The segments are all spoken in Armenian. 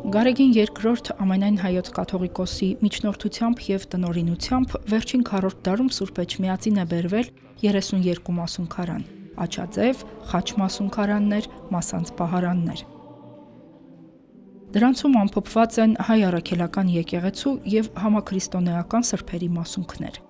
Գարեգին II ամենայն հայոց կաթողիկոսի միջնորդությամբ և տնօրինությամբ վերջին 4-րդ դարում Սուրբ Էջմիածին է բերվել 32 մասունքարան, աչաձև, խաչ մասունքարաններ, մասանց պահարաններ։ Դրանցում ամփոփված են հայ առաքելական եկեղեցու և համաքրիստոնեական սրբերի մասունքներ։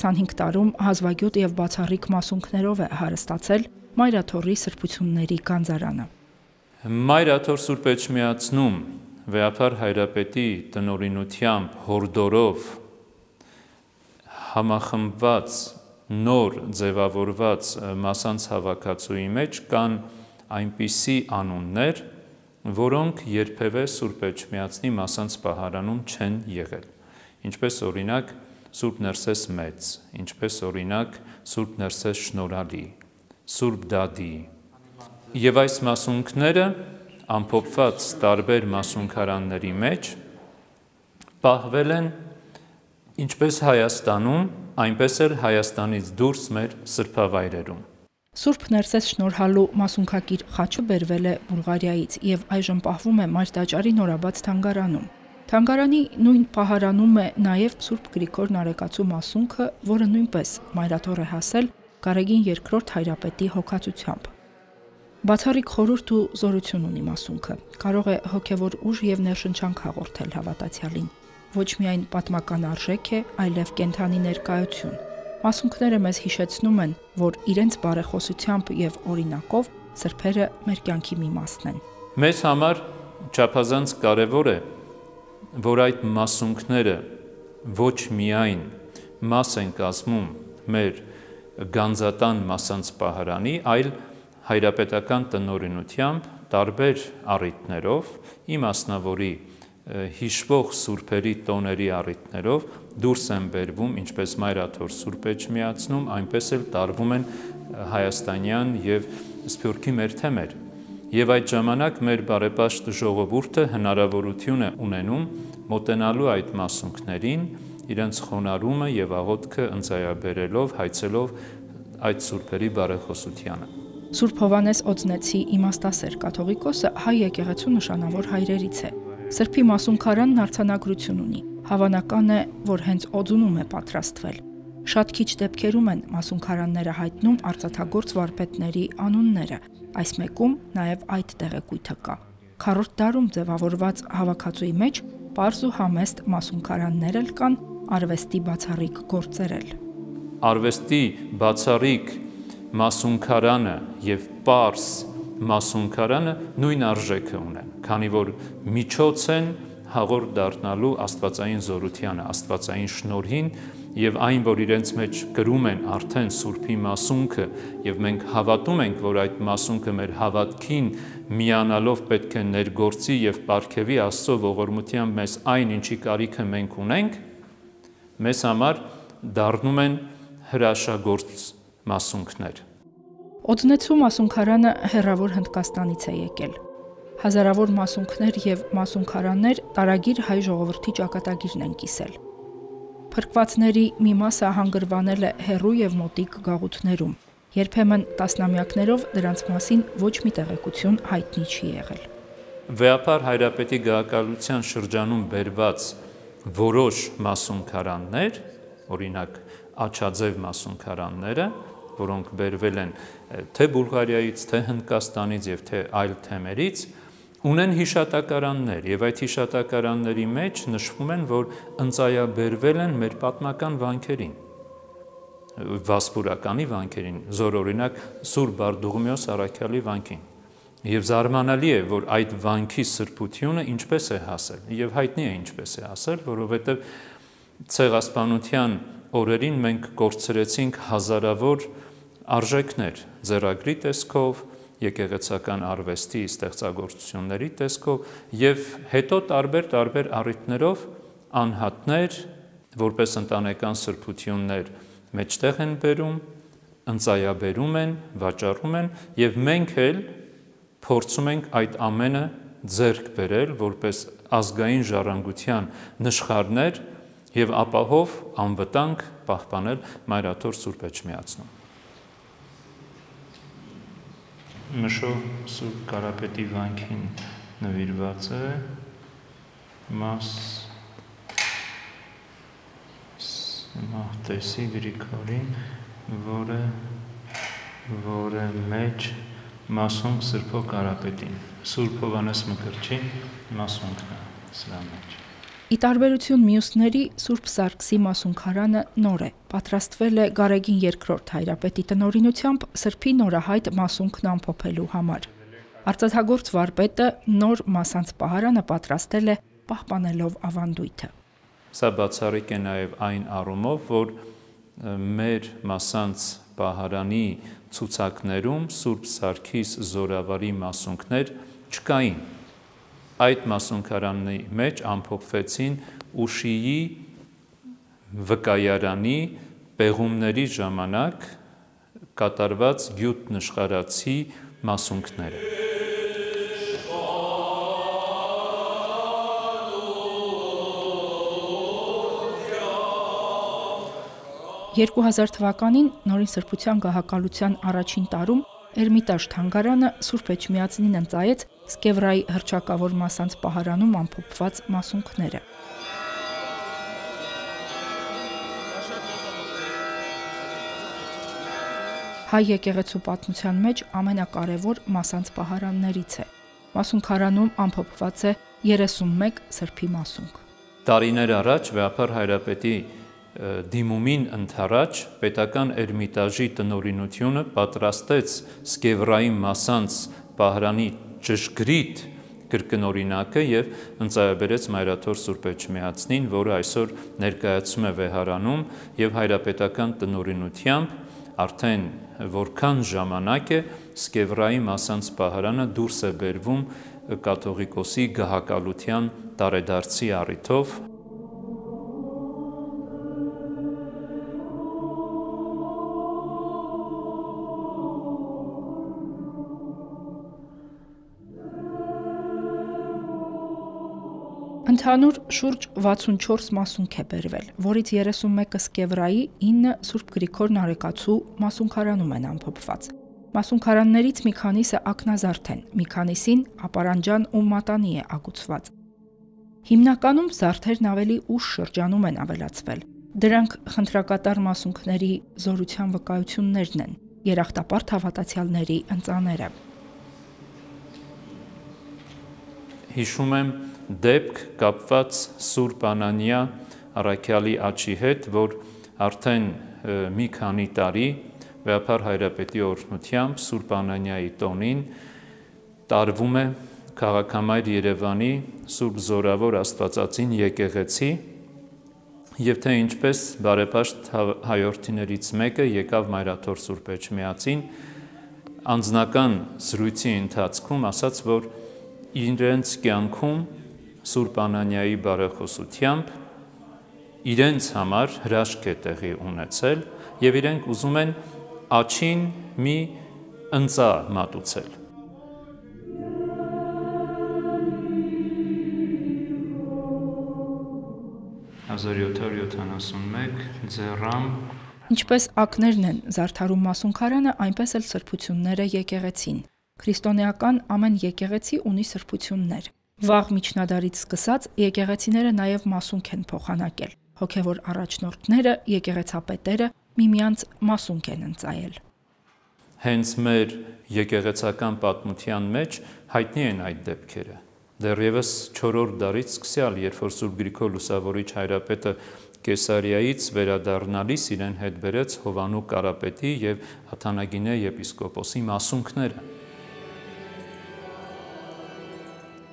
25 տարում հազվագյուտ և բացառիկ մասունքներով է հարստացել Մայրաթոռի սրբությունների գանձարանը։ Մայրաթոռ Սուրբ Էջմիածնում Վեհափար Հայրապետի տնօրինությամբ հորդորով համախմբված նոր ձևավորված մասանց հավաքածուի մեջ կան այնպիսի անուններ, որոնք երբևէ Սուրբ Էջմիածնի մասանց պահարանում չեն եղել, ինչպես օրինակ Սուրբ Ներսես Մեծ, ինչպես օրինակ Սուրբ Ներսես Շնորհալի, Սուրբ Դադի, եւ այս մասունքները ամփոփված տարբեր մասունքարանների մեջ պահվել են ինչպես Հայաստանում, այնպես էլ Հայաստանից դուրս մեր սրբավայրերում։ Սուրբ Ներսես Շնորհալու մասունքակիր խաչը բերվել է Բուլղարիայից և այժմ պահվում է Մայր տաճարի նորաբաց թանգարանում։ Թանգարանի նույն պահարանում է նաև Սուրբ Գրիգոր Նարեկացու մասունքը, որը նույնպես Մայրաթոռ է հասել Գարեգին II Հայրապետի հոգացությամբ։ Բացառիկ խորհուրդ ու զորություն ունի մասունքը, կարող է հոգևոր ուժ և ներշնչանք հաղորդել հավատացյալին։ Ոչ միայն պատմական արժեք է, այլև կենդանի ներկայություն։ Մասունքները մեզ հիշեցնում են, որ իրենց բարեխոսությամբ և օրինակով սրբերը մեր կյանքի մի մասն են։ Մեզ համար չափազանց կարևոր է, որ այդ մասունքները ոչ միայն մաս են կազմում մեր գանձատան մասանց պահարանի, այլ հայրապետական տնօրինությամբ տարբեր առիթներով, ի մասնավորի հիշվող սուրբերի տոների առիթներով դուրս են բերվում ինչպես Մայրաթոռ Սուրբ Էջմիածնում, այնպես էլ տարվում են հայաստանյան և Սփյուռքի մեր թեմեր։ Եվ այդ ժամանակ մեր բարեպաշտ ժողովուրդը հնարավորություն է ունենում մոտենալու այդ մասունքներին, իրենց խոնարհումը և աղոթքը ընծայաբերելով, հայցելով այդ սուրբերի բարեխոսությանը։ Սուրբ Հովհաննես Օձնեցի իմաստասեր կաթողիկոսը հայ եկեղեցու նշանավոր հայրերից է։ Սրբի մասունքարանն արձանագրություն ունի։ Հավանական է, որ հենց Օձունում է պատրաստվել։ Շատ քիչ դեպքերում են մասունքարանները հայտնում արծաթագործ վարպետների անունները, այս մեկում նաև այդ տեղեկույթը կա։ 4-րդ դարում ձևավորված հավաքածուի մեջ պարզ ու համեստ մասունքարաններ էլ կան, արվեստի բացառիկ գործեր էլ։ Արվեստի բացառիկ մասունքարանը և պարզ մասունքարանը նույն արժեքը ունեն, քանի որ միջոց են հաղորդ դառնալու աստվածային զորությանը, աստվածային շնորհին և այն, որ իրենց մեջ կրում են արդեն Սուրբի մասունքը և մենք հավատում ենք, որ այդ մասունքը մեր հավատքին միանալով պետք է ներգործի և պարգևի Աստծո ողորմությամբ մեզ այն, ինչի կարիքը մենք ունենք, մեզ համար դառնում են հրաշագործ մասունքներ։ Օձնեցու մասունքարանը հեռավոր Հնդկաստանից է եկել։ Հազարավոր մասունքներ և մասունքարաններ տարագիր հայ ժողովրդի ճակատագիրն են կիսել։ Փրկվածների մի մասը հանգրվանել է հեռու և մոտիկ գաղութներում, երբեմն տասնամյակներով դրանց մասին ոչ մի տեղեկություն հայտնի չի եղել։ Վեհափար Հայրապետի գահակալության շրջանում բերված որոշ մասունքարաններ, օրինակ աչաձև մասունքարանները, որոնք բերվել են թե Բուլղարիայից, թե Հնդկաստանից և թե այլ թեմերից, ունեն հիշատակարաններ և այդ հիշատակարանների մեջ նշվում են, որ ընծայաբերվել են մեր պատմական վանքերին, Վասպուրականի վանքերին, զորօրինակ Սուրբ Բարդուղիմեոս առաքյալի վանքին։ Եվ զարմանալի է, որ այդ վանքի սրբությունը ինչպես է հասել, և հայտնի է ինչպես է հասել, որովհետև ցեղասպանության օրերին մենք կորցրեցինք հազարավոր արժեքներ ձեռագրի տեսքով, եկեղեցական արվեստի ստեղծագործությունների տեսքով և հետո տարբեր առիթներով անհատներ, որպես ընտանեկան սրբություններ մեջտեղ են բերում, ընծայաբերում են, վաճառում են և մենք էլ փորձում ենք այդ ամենը ձեռք բերել որպես ազգային ժառանգության նշխարներ և ապահով անվտանգ պահպանել Մայրաթոռ Սուրբ Էջմիածնում։ Մշո Սուրբ Կարապետի վանքին նվիրված է Մահտեսի Գրիգորին, որը մեջ Մասունք Սրբո Կարապետին, Սուրբ Հովհաննես Մկրտչին մասունքն է սրա մեջ։ Ի տարբերություն մյուսների, Սուրբ Սարգսի մասունքարանը նոր է, պատրաստվել է Գարեգին II հայրապետի տնօրինությամբ Սրբի նորահայտ մասունքն ամփոփելու համար։ Արծաթագործ վարպետը նոր մասանց պահարանը պատրաստել է պահպանելով ավանդույթը։ Սա բացառիկ է նաև այն առումով, որ մեր մասանց պահարանի ցուցակներում Սուրբ Սարգիս Զորավարի մասունքներ չկային։ Այդ մասունքարանի մեջ ամփոփվեցին Ուշիի վկայարանի պեղումների ժամանակ կատարված գյուտ նշխարացի մասունքները։ 2000 թվականին Նորին Սրբության գահակալության առաջին տարում Էրմիտաժ թանգարանը Սուրբ Էջմիածնին ընծայեց Սկևրայի հռչակավոր մասանց պահարանում ամփոփված մասունքները։ Հայ եկեղեցու պատմության մեջ ամենակարևոր մասանց պահարաններից է։ Մասունքարանում ամփոփված է 31 սրբի մասունք։ Տարիներ առաջ Վեհափար հայրապետի դիմումին ընդառաջ պետական Էրմիտաժի տնօրինությունը պատրաստեց Սկևրայի մասանց պահարանի ճշգրիտ կրկնօրինակը եւ ընծայաբերեց Մայրաթոր Սուրբ Էջմիածնին, որը այսօր ներկայացում է Վեհարանում եւ հայրապետական տնօրինությամբ արդեն որքան ժամանակ է Սկևրայի մասանց պահարանը դուրս է բերվում կաթողիկոսի գահակալության տարեդարձի առիթով։ Ընդհանուր շուրջ 64 մասունք է բերվել, որից 31-ը Սկևրայի, 9 Սուրբ Գրիգոր Նարեկացու մասունքարանում են ամփոփված։ Մասունքարաններից մի քանիսը ակնազարդ են, մի քանիսին ապարանջան ու մատանի է ագուցված։ Հիմնականում զարդերն ավելի ուշ շրջանում են ավելացվել։ Դրանք խնդրակատար մասունքների զորության վկայություններն են, երախտապարտ հավատացյալների ընծաները։ Հիշում եմ դեպք կապված Սուրբ Անանիա առաքյալի աչի հետ, որ արդեն մի քանի տարի Վեհափար հայրապետի օրհնությամբ Սուրբ Անանիայի տոնին տարվում է քաղաքամայր Երևանի Սուրբ Զորավոր Աստվածածին եկեղեցի եւ թե ինչպես բարեպաշտ հայորդիներից մեկը եկավ Մայրաթոր Սուրբ Էջմիածին անձնական զրույցի ընթացքում ասաց, որ իրենց կյանքում Սուրբ Անանիայի բարեխոսությամբ իրենց համար հրաշք է տեղի ունեցել եւ իրենք ուզում են աչին մի ընծա մատուցել։ 1771 ձեռամ Ինչպես ակներն են զարդարում մասունքարանը, այնպես էլ սրբությունները եկեղեցին։ Քրիստոնեական ամեն եկեղեցի ունի սրբություններ։ Վաղ միջնադարից սկսած եկեղեցիները նաև մասունք են փոխանակել։ Հոգևոր առաջնորդները, եկեղեցապետերը միմյանց մասունք են ընծայել։ Հենց մեր եկեղեցական պատմության մեջ հայտնի են այդ դեպքերը։ Դեռևս 4-րդ դարից սկսյալ, երբ որ Սուրբ Գրիգոր Լուսավորիչ հայրապետը Կեսարիայից վերադառնալիս իրեն հետ բերեց Հովանու Կարապետի եւ Աթանագինե եպիսկոպոսի մասունքները։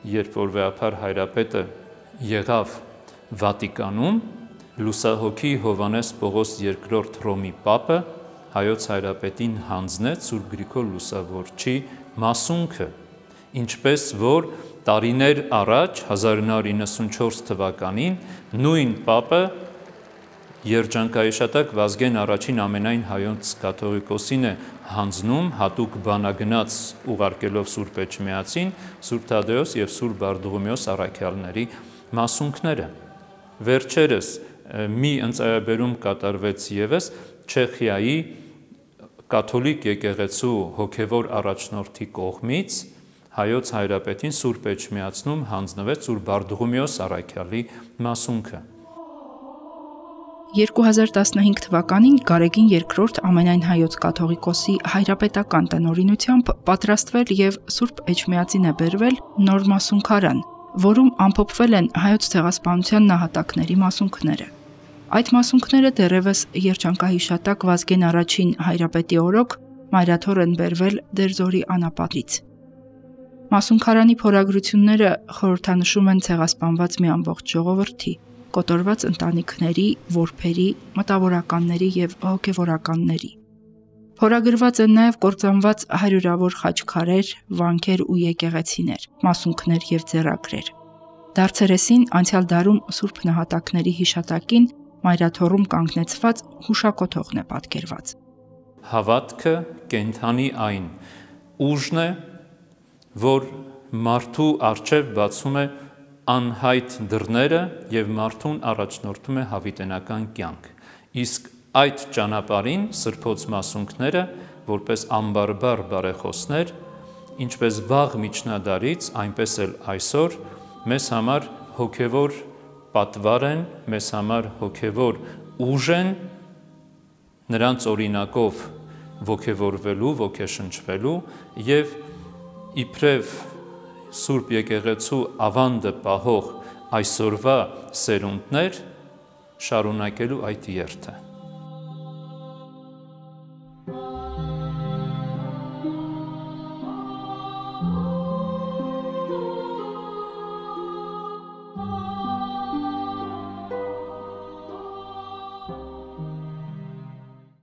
Երբ որ Վեհափար հայրապետը եղավ Վատիկանում, լուսահոգի Հովհաննես Պողոս II Հռոմի Պապը հայոց հայրապետին հանձնեց Սուրբ Գրիգոր Լուսավորչի մասունքը, ինչպես որ տարիներ առաջ 1994 թվականին նույն Պապը երջանկայիշատակ Վազգեն առաջին ամենայն հայոց կաթողիկոսին է հանձնում հատուկ բանագնաց ուղարկելով Սուրբ Էջմիածին Սուրբ Թադեոս եւ Սուրբ Բարդուղիմեոս առաքյալների մասունքները։ Վերջերս մի ընծայաբերում կատարվեց եւս Չեխիայի կաթոլիկ եկեղեցու հոգևոր առաջնորդի կողմից հայոց հայրապետին Սուրբ Էջմիածնում հանձնվեց Սուրբ Բարդուղիմեոս առաքյալի մասունքը։ 2015 թվականին Գարեգին II ամենայն հայոց կաթողիկոսի հայրապետական տնօրինությամբ պատրաստվել եւ Սուրբ Էջմիածին է բերվել նոր մասունքարան, որում ամփոփվել են հայոց ցեղասպանության նահատակների մասունքները։ Այդ մասունքները դեռևս երջանկահիշատակ Վազգեն I հայրապետի օրոք մայրաթոռ են բերվել Դերձորի անապատից։ Մասունքարանի փորագրությունները խորհրդանշում են ցեղասպանված մի ամբողջ ժողովրդի, կոտորված ընտանիքների, որբերի, մտավորականների եւ հոգեվորականների։ Փորագրված են նաեւ կործանված հարյուրավոր խաչքարեր, վանքեր ու եկեղեցիներ, մասունքներ եւ ձեռագրեր։ Դարձերեսին անցյալ դարում Սուրբ նահատակների հիշատակին մայրաթոռում կանգնեցված հուշակոթողն է պատկերված։ Հավատքը կենդանի այն ուժն է, որ մարդու առջև բացում է անհայտ դռները եւ մարդուն առաջնորդում է հավիտենական կյանք։ Իսկ այդ ճանապարհին սրբոց մասունքները, որպես ամբարբար բարեխոսներ, ինչպես վաղ միջնադարից, այնպես էլ այսօր մեզ համար հոգևոր պատվար են, մեզ համար հոգևոր ուժ են, նրանց օրինակով ոգևորվելու, ոգեշնչվելու եւ իբրև Սուրբ եկեղեցու ավանդը պահող այսօրվա սերունդներ շարունակելու այդ երթը։